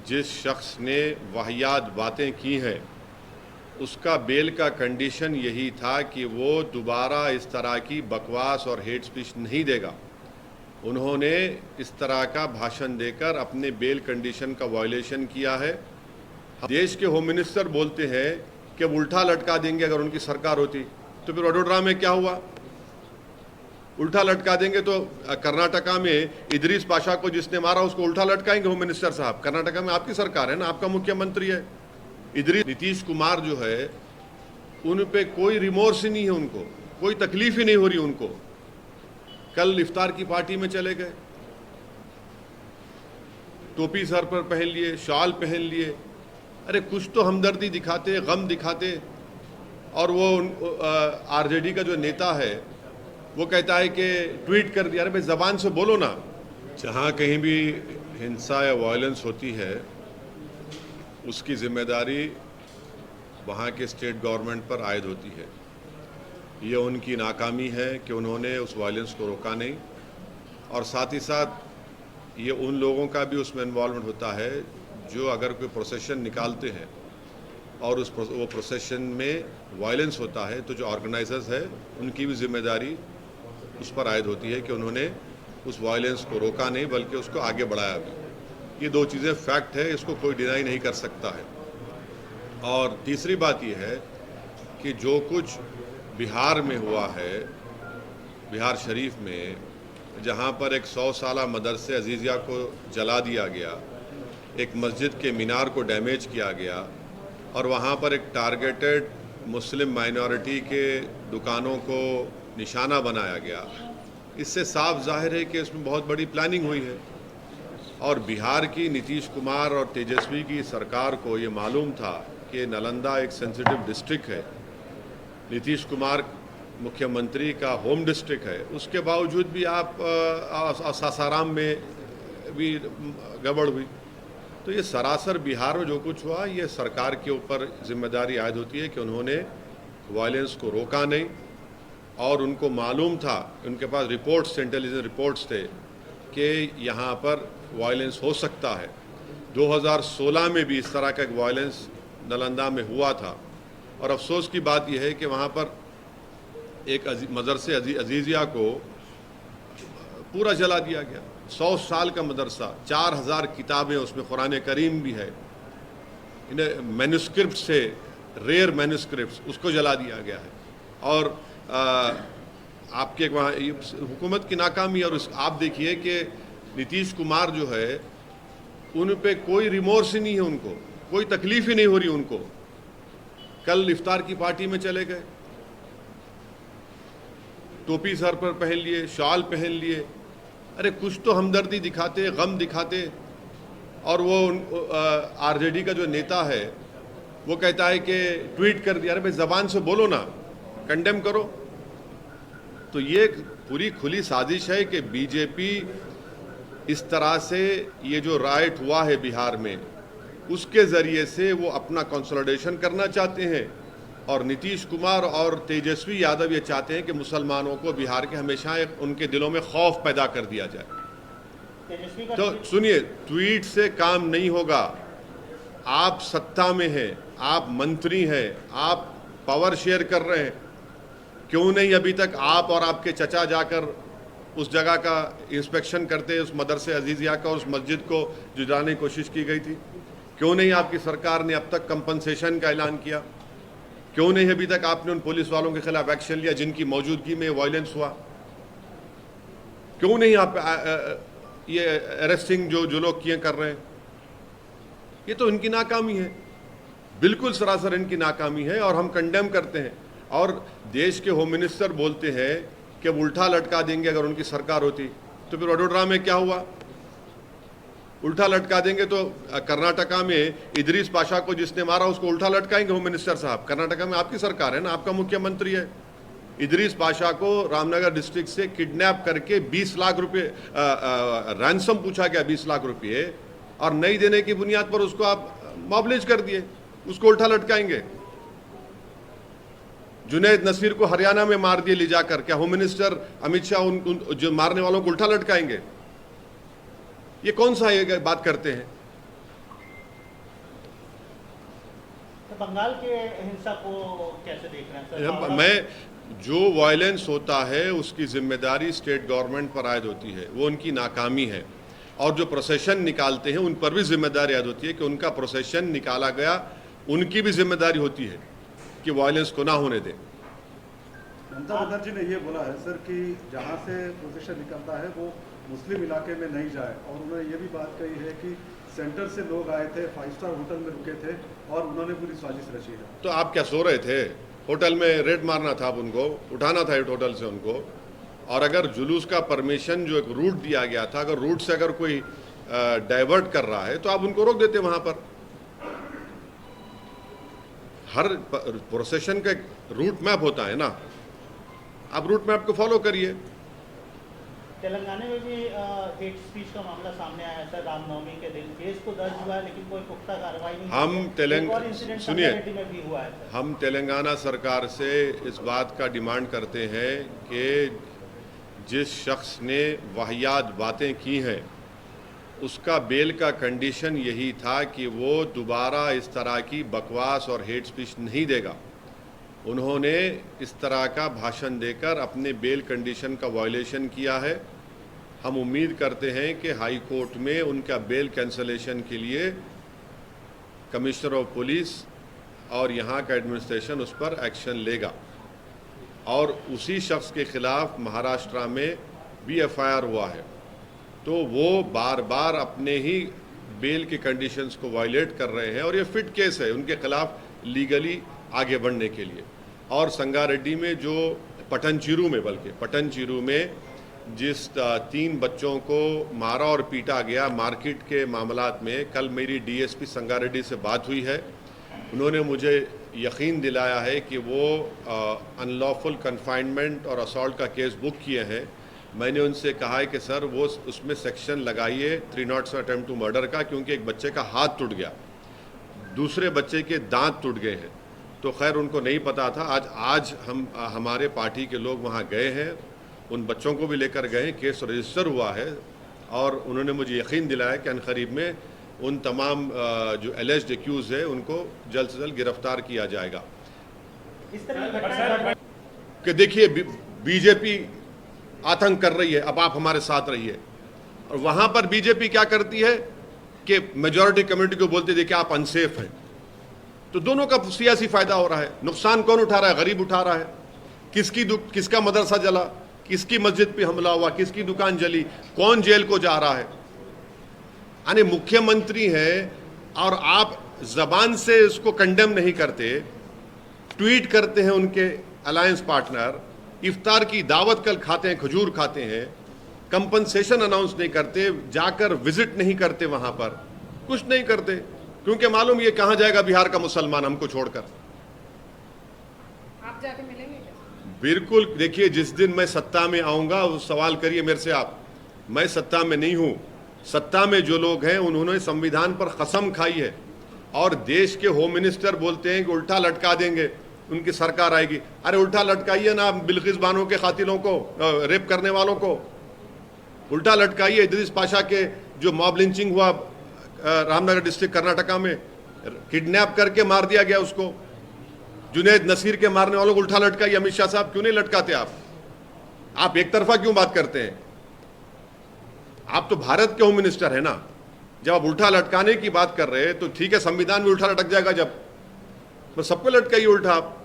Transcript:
जिस शख्स ने वाहियात बातें की हैं उसका बेल का कंडीशन यही था कि वो दोबारा इस तरह की बकवास और हेट स्पीच नहीं देगा। उन्होंने इस तरह का भाषण देकर अपने बेल कंडीशन का वायलेशन किया है। देश के होम मिनिस्टर बोलते हैं कि उल्टा लटका देंगे अगर उनकी सरकार होती, तो फिर वडोदरा में क्या हुआ? उल्टा लटका देंगे तो कर्नाटका में इदरीस पाशा को जिसने मारा उसको उल्टा लटकाएंगे होम मिनिस्टर साहब। कर्नाटका में आपकी सरकार है ना, आपका मुख्यमंत्री है। इदरीस नीतीश कुमार जो है उन पे कोई रिमोर्स ही नहीं है, उनको कोई तकलीफ ही नहीं हो रही उनको। कल इफ्तार की पार्टी में चले गए, टोपी सर पर पहन लिए, शॉल पहन लिए। अरे कुछ तो हमदर्दी दिखाते, गम दिखाते। और वो आरजेडी का जो नेता है वो कहता है कि ट्वीट कर दिया। अरे भाई ज़बान से बोलो ना। जहाँ कहीं भी हिंसा या वायलेंस होती है उसकी जिम्मेदारी वहाँ के स्टेट गवर्नमेंट पर आयद होती है। ये उनकी नाकामी है कि उन्होंने उस वायलेंस को रोका नहीं, और साथ ही साथ ये उन लोगों का भी उसमें इन्वॉल्वमेंट होता है जो अगर कोई प्रोसेशन निकालते हैं और वो प्रोसेशन में वायलेंस होता है तो जो ऑर्गेनाइजर्स है उनकी भी जिम्मेदारी उस पर आयद होती है कि उन्होंने उस वायलेंस को रोका नहीं बल्कि उसको आगे बढ़ाया भी। ये दो चीज़ें फैक्ट है, इसको कोई डिनाई नहीं कर सकता है। और तीसरी बात यह है कि जो कुछ बिहार में हुआ है, बिहार शरीफ में, जहाँ पर एक 100 साला मदरसे अजीज़िया को जला दिया गया, एक मस्जिद के मीनार को डैमेज किया गया और वहाँ पर एक टारगेटेड मुस्लिम माइनॉरिटी के दुकानों को निशाना बनाया गया, इससे साफ जाहिर है कि इसमें बहुत बड़ी प्लानिंग हुई है। और बिहार की नीतीश कुमार और तेजस्वी की सरकार को ये मालूम था कि नालंदा एक सेंसिटिव डिस्ट्रिक्ट है, नीतीश कुमार मुख्यमंत्री का होम डिस्ट्रिक्ट है, उसके बावजूद भी आप सासाराम में भी गड़बड़ हुई। तो ये सरासर बिहार में जो कुछ हुआ ये सरकार के ऊपर जिम्मेदारी आयद होती है कि उन्होंने वायलेंस को रोका नहीं, और उनको मालूम था, उनके पास रिपोर्ट्स, इंटेलिजेंस रिपोर्ट्स थे कि यहाँ पर वायलेंस हो सकता है। 2016 में भी इस तरह का एक वायलेंस नालंदा में हुआ था, और अफसोस की बात यह है कि वहाँ पर एक मदरसे अजीज़िया को पूरा जला दिया गया। 100 साल का मदरसा, 4000 किताबें, उसमें कुरान करीम भी है, इन्हें मैन्युस्क्रिप्ट से, रेयर मैन्युस्क्रिप्ट्स, उसको जला दिया गया है। और आपके वहाँ हुकूमत की नाकामी। और आप देखिए कि नीतीश कुमार जो है उन पे कोई रिमोर्स ही नहीं है, उनको कोई तकलीफ ही नहीं हो रही उनको। कल इफ्तार की पार्टी में चले गए, टोपी सर पर पहन लिए, शॉल पहन लिए। अरे कुछ तो हमदर्दी दिखाते, गम दिखाते। और वो आरजेडी का जो नेता है वो कहता है कि ट्वीट कर दिया। अरे भाई ज़बान से बोलो ना, कंडेम करो। तो ये पूरी खुली साजिश है कि बीजेपी इस तरह से ये जो राइट हुआ है बिहार में उसके ज़रिए से वो अपना कंसोलिडेशन करना चाहते हैं, और नीतीश कुमार और तेजस्वी यादव ये चाहते हैं कि मुसलमानों को बिहार के हमेशा उनके दिलों में खौफ पैदा कर दिया जाए। तो सुनिए, ट्वीट से काम नहीं होगा। आप सत्ता में हैं, आप मंत्री हैं, आप पावर शेयर कर रहे हैं, क्यों नहीं अभी तक आप और आपके चचा जाकर उस जगह का इंस्पेक्शन करते, उस मदरसे अजीज़िया का, उस मस्जिद को जुटाने की कोशिश की गई थी? क्यों नहीं आपकी सरकार ने अब तक कंपनसेशन का ऐलान किया? क्यों नहीं अभी तक आपने उन पुलिस वालों के खिलाफ एक्शन लिया जिनकी मौजूदगी में वायलेंस हुआ? क्यों नहीं आप ये अरेस्टिंग जो लोग किए कर रहे हैं? ये तो इनकी नाकामी है, बिल्कुल सरासर इनकी नाकामी है, और हम कंडेम करते हैं। और देश के होम मिनिस्टर बोलते हैं कि उल्टा लटका देंगे अगर उनकी सरकार होती, तो फिर वडोदरा में क्या हुआ? उल्टा लटका देंगे तो कर्नाटका में इदरीस पाशा को जिसने मारा उसको उल्टा लटकाएंगे होम मिनिस्टर साहब। कर्नाटका में आपकी सरकार है ना, आपका मुख्यमंत्री है। इदरीस पाशा को रामनगर डिस्ट्रिक्ट से किडनैप करके 20 लाख रुपये रैंसम पूछा गया, 20 लाख रुपये, और नहीं देने की बुनियाद पर उसको आप मॉबलिज कर दिए, उसको उल्टा लटकाएंगे। जुनैद नसीर को हरियाणा में मार दिए ले जाकर, क्या होम मिनिस्टर अमित शाह उन जो मारने वालों को उल्टा लटकाएंगे? ये कौन सा ये बात करते हैं? तो बंगाल के हिंसा को कैसे देख रहे हैं सर? मैं जो वायलेंस होता है उसकी जिम्मेदारी स्टेट गवर्नमेंट पर आयद होती है, वो उनकी नाकामी है। और जो प्रोसेशन निकालते हैं उन पर भी जिम्मेदारी आयद होती है कि उनका प्रोसेशन निकाला गया, उनकी भी जिम्मेदारी होती है कि वायलेंस को ना होने दें। ममता बनर्जी ने ये बोला है सर कि जहाँ से प्रोसेशन निकलता है वो मुस्लिम इलाके में नहीं जाए, और उन्होंने ये भी बात कही है कि सेंटर से लोग आए थे, 5 स्टार होटल में रुके थे और उन्होंने पूरी साजिश रची है। तो आप क्या सो रहे थे? होटल में रेड मारना था, आप उनको उठाना था होटल से उनको। और अगर जुलूस का परमिशन जो एक रूट दिया गया था, अगर रूट से अगर कोई डाइवर्ट कर रहा है तो आप उनको रोक देते वहां पर। हर प्रोसेशन का एक रूट मैप होता है ना, आप रूट मैप को फॉलो करिए। तेलंगाना में भी हेट स्पीच का मामला सामने आया सर, रामनवमी के दिन केस तो दर्ज हुआ है लेकिन कोई पुख्ता कार्रवाई नहीं। हम तेलंगाना सरकार से इस बात का डिमांड करते हैं कि जिस शख्स ने वाहियात बातें की हैं उसका बेल का कंडीशन यही था कि वो दोबारा इस तरह की बकवास और हेट स्पीच नहीं देगा। उन्होंने इस तरह का भाषण देकर अपने बेल कंडीशन का वायलेशन किया है। हम उम्मीद करते हैं कि हाई कोर्ट में उनका बेल कैंसलेशन के लिए कमिश्नर ऑफ पुलिस और यहाँ का एडमिनिस्ट्रेशन उस पर एक्शन लेगा। और उसी शख्स के खिलाफ महाराष्ट्र में भी एफआईआर हुआ है, तो वो बार बार अपने ही बेल के कंडीशंस को वायलेट कर रहे हैं और ये फिट केस है उनके खिलाफ लीगली आगे बढ़ने के लिए। और संगारेड्डी में जो पटनचेरू में जिस 3 बच्चों को मारा और पीटा गया मार्केट के मामलात में, कल मेरी डीएसपी संगारेड्डी से बात हुई है। उन्होंने मुझे यकीन दिलाया है कि वो अनलॉफुल कन्फाइनमेंट और असॉल्ट का केस बुक किए हैं। मैंने उनसे कहा है कि सर वो उसमें सेक्शन लगाइए 307 अटेम्प्ट टू मर्डर का, क्योंकि एक बच्चे का हाथ टूट गया, दूसरे बच्चे के दांत टूट गए हैं। तो खैर उनको नहीं पता था। आज हम हमारे पार्टी के लोग वहाँ गए हैं, उन बच्चों को भी लेकर गए, केस रजिस्टर हुआ है और उन्होंने मुझे यकीन दिलाया कि अनकरीब में उन तमाम जो एलिज्ड एक्यूज है उनको जल्द से जल्द गिरफ्तार किया जाएगा। इस तरह कि देखिए बीजेपी आतंक कर रही है, अब आप हमारे साथ रहिए। और वहाँ पर बीजेपी क्या करती है कि मेजॉरिटी कम्युनिटी को बोलते देखिए आप अनसेफ हैं। तो दोनों का सियासी फायदा हो रहा है। नुकसान कौन उठा रहा है? गरीब उठा रहा है। किसका मदरसा जला, किसकी मस्जिद पे हमला हुआ, किसकी दुकान जली, कौन जेल को जा रहा है? यानी मुख्यमंत्री है और आप जबान से इसको कंडेम नहीं करते, ट्वीट करते हैं उनके अलायंस पार्टनर, इफ्तार की दावत कल खाते हैं, खजूर खाते हैं, कंपनसेशन अनाउंस नहीं करते, जाकर विजिट नहीं करते, वहां पर कुछ नहीं करते, क्योंकि मालूम ये कहां जाएगा बिहार का मुसलमान हमको छोड़कर। आप जाके मिलेंगे क्या? बिल्कुल। देखिए जिस दिन मैं सत्ता में आऊंगा उस सवाल करिए मेरे से आप। मैं सत्ता में नहीं हूं। सत्ता में जो लोग हैं उन्होंने संविधान पर कसम खाई है और देश के होम मिनिस्टर बोलते हैं कि उल्टा लटका देंगे, उनकी सरकार आएगी। अरे उल्टा लटकाइए ना बिल्किस बानो के कातिलों को, रेप करने वालों को उल्टा लटकाइए। इदरीस पाशा के जो मॉब लिंचिंग हुआ रामनगर डिस्ट्रिक्ट कर्नाटका में, किडनैप करके मार दिया गया उसको। जुनैद नसीर के मारने वालों को उल्टा लटकाइए। अमित शाह साहब क्यों नहीं लटकाते आप एक तरफा क्यों बात करते हैं? आप तो भारत के होम मिनिस्टर है ना। जब आप उल्टा लटकाने की बात कर रहे हैं तो ठीक है, संविधान में उल्टा लटक जाएगा, जब सबको लटकाइए उल्टा आप।